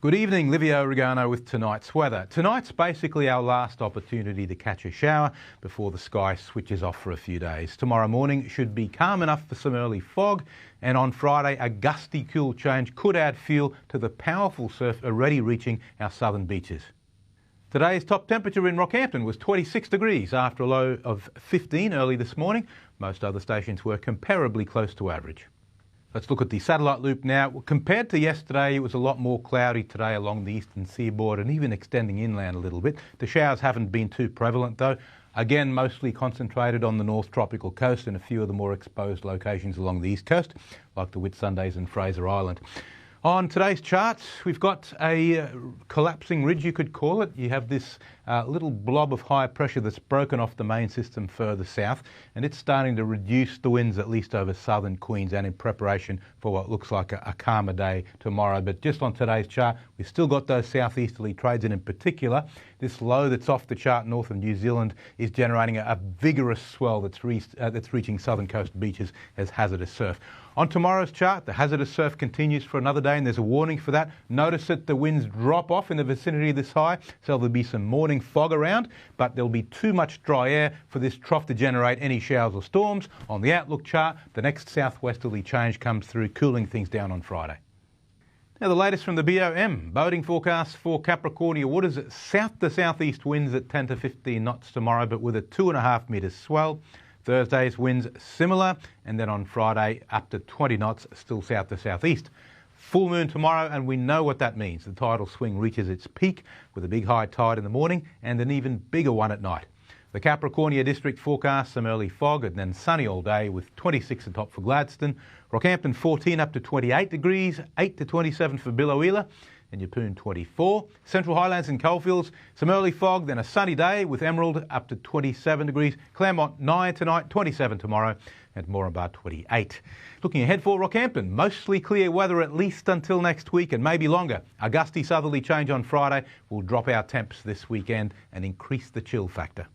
Good evening, Livio, Regano with tonight's weather. Tonight's basically our last opportunity to catch a shower before the sky switches off for a few days. Tomorrow morning should be calm enough for some early fog, and on Friday a gusty cool change could add fuel to the powerful surf already reaching our southern beaches. Today's top temperature in Rockhampton was 26 degrees after a low of 15 early this morning. Most other stations were comparably close to average. Let's look at the satellite loop now. Compared to yesterday, it was a lot more cloudy today along the eastern seaboard and even extending inland a little bit. The showers haven't been too prevalent though. Again, mostly concentrated on the North Tropical Coast and a few of the more exposed locations along the east coast, like the Whitsundays and Fraser Island. On today's charts, we've got a collapsing ridge, you could call it. You have this little blob of high pressure that's broken off the main system further south, and it's starting to reduce the winds at least over southern Queensland in preparation for what looks like a calmer day tomorrow. But just on today's chart, we've still got those southeasterly trades, and in particular, this low that's off the chart north of New Zealand is generating a vigorous swell that's reaching southern coast beaches as hazardous surf. On tomorrow's chart, the hazardous surf continues for another day, and there's a warning for that. Notice that the winds drop off in the vicinity of this high, so there'll be some morning fog around, but there'll be too much dry air for this trough to generate any showers or storms. On the outlook chart, the next southwesterly change comes through, cooling things down on Friday. Now the latest from the BOM. Boating forecast for Capricornia waters, south to southeast winds at 10 to 15 knots tomorrow, but with a 2.5 metres swell. Thursday's winds similar, and then on Friday up to 20 knots, still south to southeast. Full moon tomorrow, and we know what that means. The tidal swing reaches its peak with a big high tide in the morning and an even bigger one at night. The Capricornia district forecast some early fog and then sunny all day with 26 atop for Gladstone. Rockhampton 14 up to 28 degrees, 8 to 27 for Biloela, and Yeppoon 24. Central Highlands and Coalfields, some early fog, then a sunny day with Emerald up to 27 degrees. Claremont 9 tonight, 27 tomorrow, and Moranbah 28. Looking ahead for Rockhampton, mostly clear weather at least until next week and maybe longer. A gusty southerly change on Friday will drop our temps this weekend and increase the chill factor.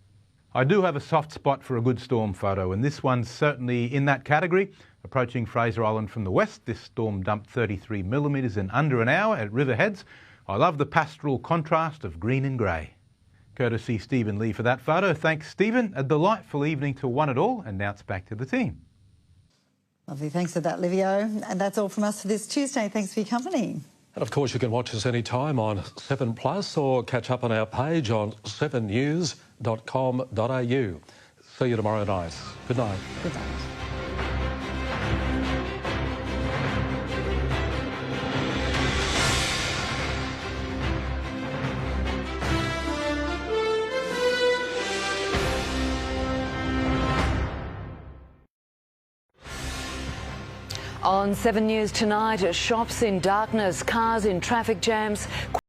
I do have a soft spot for a good storm photo, and this one's certainly in that category. Approaching Fraser Island from the west, this storm dumped 33 millimetres in under an hour at Riverheads. I love the pastoral contrast of green and grey. Courtesy Stephen Lee for that photo. Thanks, Stephen. A delightful evening to one and all, and now it's back to the team. Lovely, thanks for that, Livio. And that's all from us for this Tuesday. Thanks for your company. And of course, you can watch us anytime on 7plus or catch up on our page on 7news.com.au. See you tomorrow night. Good night. Good night. On 7 News tonight, shops in darkness, cars in traffic jams.